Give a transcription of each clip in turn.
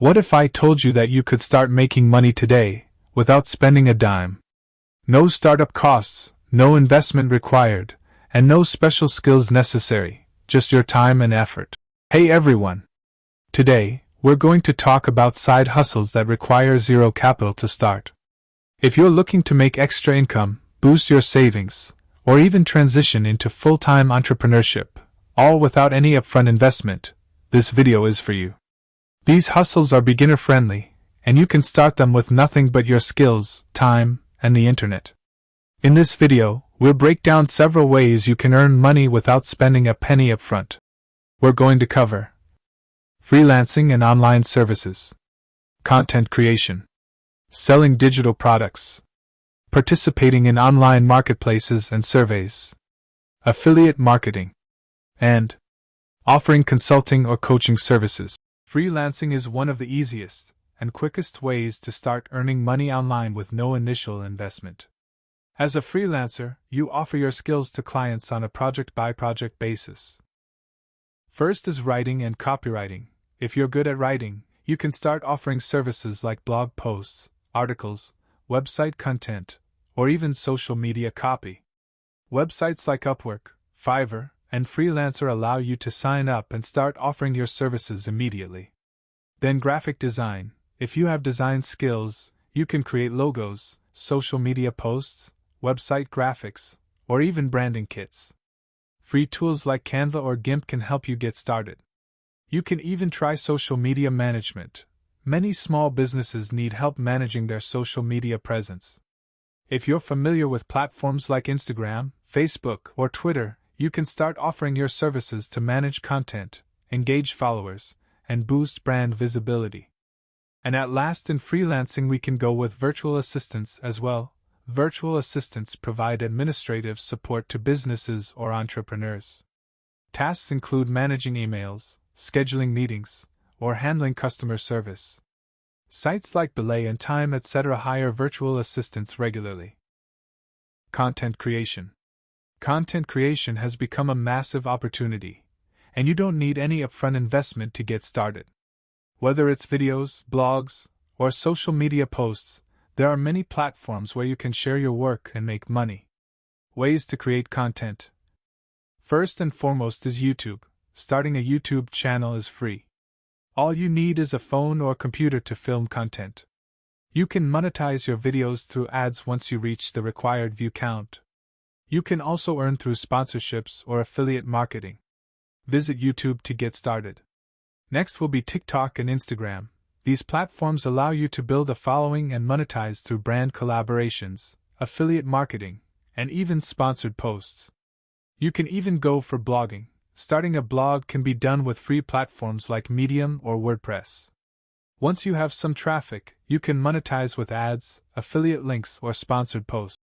What if I told you that you could start making money today, without spending a dime? No startup costs, no investment required, and no special skills necessary, just your time and effort. Hey everyone! Today, we're going to talk about side hustles that require zero capital to start. If you're looking to make extra income, boost your savings, or even transition into full-time entrepreneurship, all without any upfront investment, this video is for you. These hustles are beginner-friendly, and you can start them with nothing but your skills, time, and the internet. In this video, we'll break down several ways you can earn money without spending a penny upfront. We're going to cover freelancing and online services, content creation, selling digital products, participating in online marketplaces and surveys, affiliate marketing, and offering consulting or coaching services. Freelancing is one of the easiest and quickest ways to start earning money online with no initial investment. As a freelancer, you offer your skills to clients on a project-by-project basis. First is writing and copywriting. If you're good at writing, you can start offering services like blog posts, articles, website content, or even social media copy. Websites like Upwork, Fiverr, and Freelancer allow you to sign up and start offering your services immediately. Then graphic design. If you have design skills, you can create logos, social media posts, website graphics, or even branding kits. Free tools like Canva or GIMP can help you get started. You can even try social media management. Many small businesses need help managing their social media presence. If you're familiar with platforms like Instagram, Facebook, or Twitter, you can start offering your services to manage content, engage followers, and boost brand visibility. And at last, in freelancing, we can go with virtual assistants as well. Virtual assistants provide administrative support to businesses or entrepreneurs. Tasks include managing emails, scheduling meetings, or handling customer service. Sites like Belay and Time, etc. hire virtual assistants regularly. Content creation. Content creation has become a massive opportunity, and you don't need any upfront investment to get started. Whether it's videos, blogs, or social media posts, there are many platforms where you can share your work and make money. Ways to create content. First and foremost is YouTube. Starting a YouTube channel is free. All you need is a phone or computer to film content. You can monetize your videos through ads once you reach the required view count. You can also earn through sponsorships or affiliate marketing. Visit YouTube to get started. Next will be TikTok and Instagram. These platforms allow you to build a following and monetize through brand collaborations, affiliate marketing, and even sponsored posts. You can even go for blogging. Starting a blog can be done with free platforms like Medium or WordPress. Once you have some traffic, you can monetize with ads, affiliate links, or sponsored posts.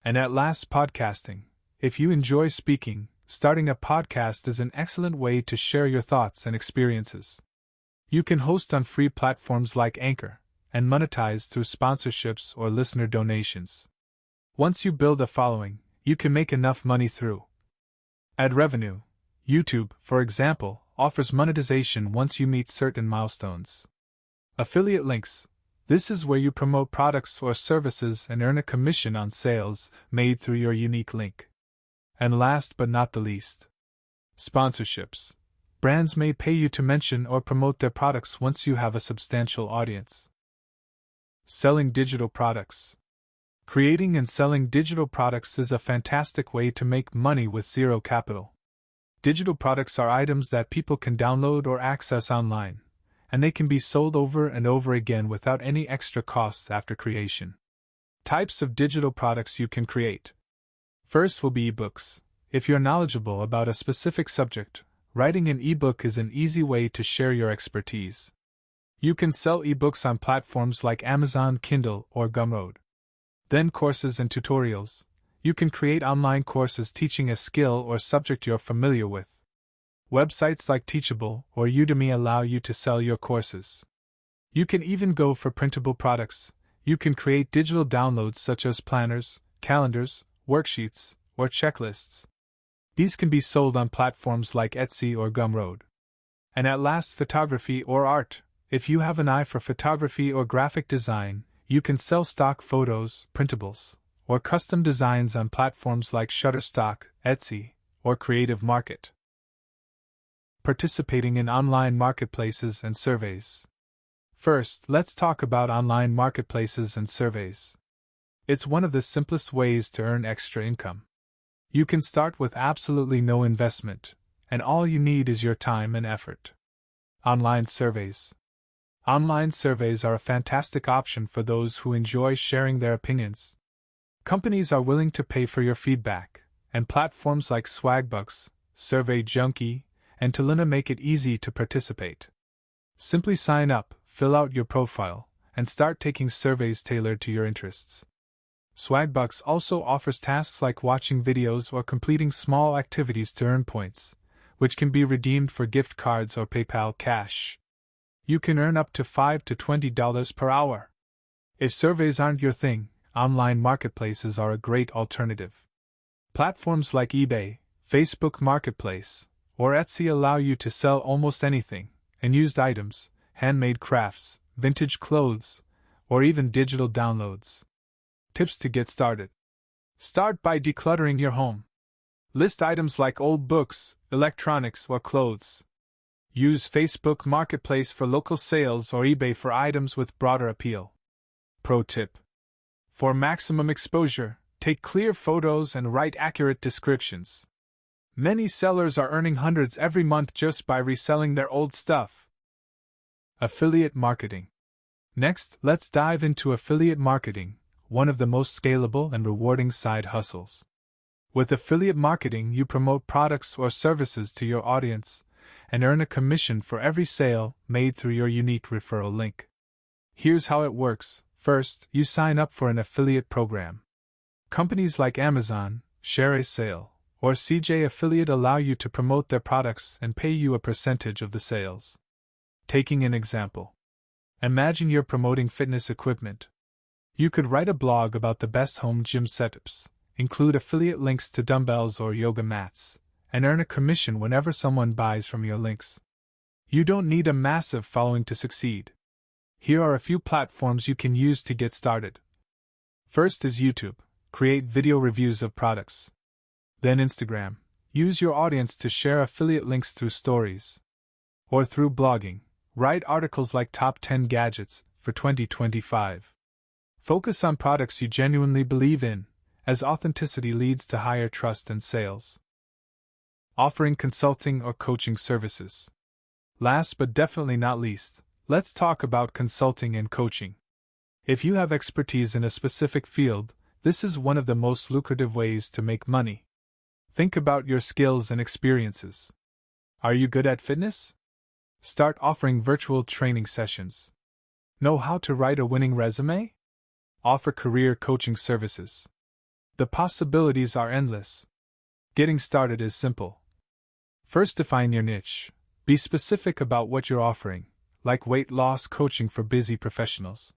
And at last, podcasting. If you enjoy speaking, starting a podcast is an excellent way to share your thoughts and experiences. You can host on free platforms like Anchor, and monetize through sponsorships or listener donations. Once you build a following, you can make enough money through ad revenue. YouTube, for example, offers monetization once you meet certain milestones. Affiliate links. This is where you promote products or services and earn a commission on sales made through your unique link. And last but not the least, sponsorships. Brands may pay you to mention or promote their products once you have a substantial audience. Selling digital products. Creating and selling digital products is a fantastic way to make money with zero capital. Digital products are items that people can download or access online, and they can be sold over and over again without any extra costs after creation. Types of digital products you can create. First will be ebooks. If you're knowledgeable about a specific subject, writing an ebook is an easy way to share your expertise. You can sell ebooks on platforms like Amazon Kindle or Gumroad. Then courses and tutorials. You can create online courses teaching a skill or subject you're familiar with. Websites like Teachable or Udemy allow you to sell your courses. You can even go for printable products. You can create digital downloads such as planners, calendars, worksheets, or checklists. These can be sold on platforms like Etsy or Gumroad. And at last, photography or art. If you have an eye for photography or graphic design, you can sell stock photos, printables, or custom designs on platforms like Shutterstock, Etsy, or Creative Market. Participating in online marketplaces and surveys. First, let's talk about online marketplaces and surveys. It's one of the simplest ways to earn extra income. You can start with absolutely no investment, and all you need is your time and effort. Online surveys. Online surveys are a fantastic option for those who enjoy sharing their opinions. Companies are willing to pay for your feedback, and platforms like Swagbucks, Survey Junkie, and Talina make it easy to participate. Simply sign up, fill out your profile, and start taking surveys tailored to your interests. Swagbucks also offers tasks like watching videos or completing small activities to earn points, which can be redeemed for gift cards or PayPal cash. You can earn up to $5 to $20 per hour. If surveys aren't your thing, online marketplaces are a great alternative. Platforms like eBay, Facebook Marketplace, or Etsy allow you to sell almost anything, and used items, handmade crafts, vintage clothes, or even digital downloads. Tips to get started. Start by decluttering your home. List items like old books, electronics, or clothes. Use Facebook Marketplace for local sales or eBay for items with broader appeal. Pro tip. For maximum exposure, take clear photos and write accurate descriptions. Many sellers are earning hundreds every month just by reselling their old stuff. Affiliate marketing. Next, let's dive into affiliate marketing, one of the most scalable and rewarding side hustles. With affiliate marketing, you promote products or services to your audience and earn a commission for every sale made through your unique referral link. Here's how it works. First, you sign up for an affiliate program. Companies like Amazon, ShareASale, or CJ Affiliate allow you to promote their products and pay you a percentage of the sales. Taking an example. Imagine you're promoting fitness equipment. You could write a blog about the best home gym setups, include affiliate links to dumbbells or yoga mats, and earn a commission whenever someone buys from your links. You don't need a massive following to succeed. Here are a few platforms you can use to get started. First is YouTube. Create video reviews of products. Then Instagram. Use your audience to share affiliate links through stories. Or through blogging. Write articles like Top 10 Gadgets for 2025. Focus on products you genuinely believe in, as authenticity leads to higher trust and sales. Offering consulting or coaching services. Last but definitely not least, let's talk about consulting and coaching. If you have expertise in a specific field, this is one of the most lucrative ways to make money. Think about your skills and experiences. Are you good at fitness? Start offering virtual training sessions. Know how to write a winning resume? Offer career coaching services. The possibilities are endless. Getting started is simple. First, define your niche. Be specific about what you're offering, like weight loss coaching for busy professionals.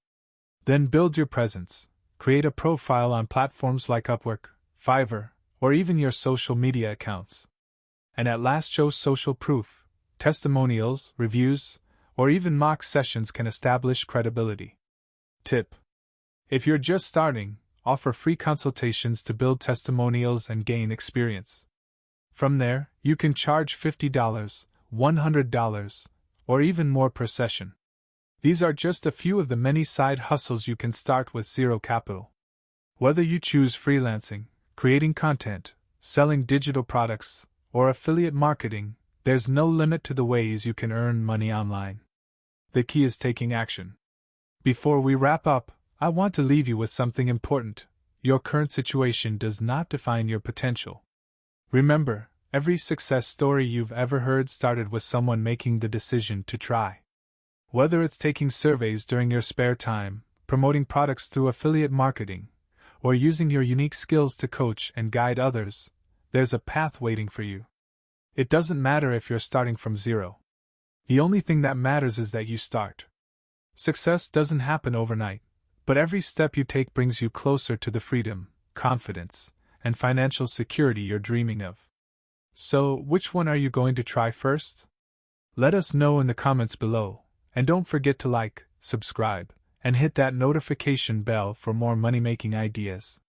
Then build your presence. Create a profile on platforms like Upwork, Fiverr, or even your social media accounts. And at last, show social proof. Testimonials, reviews, or even mock sessions can establish credibility. Tip. If you're just starting, offer free consultations to build testimonials and gain experience. From there, you can charge $50, $100, or even more per session. These are just a few of the many side hustles you can start with zero capital. Whether you choose freelancing, creating content, selling digital products, or affiliate marketing, there's no limit to the ways you can earn money online. The key is taking action. Before we wrap up, I want to leave you with something important. Your current situation does not define your potential. Remember, every success story you've ever heard started with someone making the decision to try. Whether it's taking surveys during your spare time, promoting products through affiliate marketing, or using your unique skills to coach and guide others, there's a path waiting for you. It doesn't matter if you're starting from zero. The only thing that matters is that you start. Success doesn't happen overnight, but every step you take brings you closer to the freedom, confidence, and financial security you're dreaming of. So, which one are you going to try first? Let us know in the comments below, And don't forget to like, subscribe, and hit that notification bell for more money-making ideas.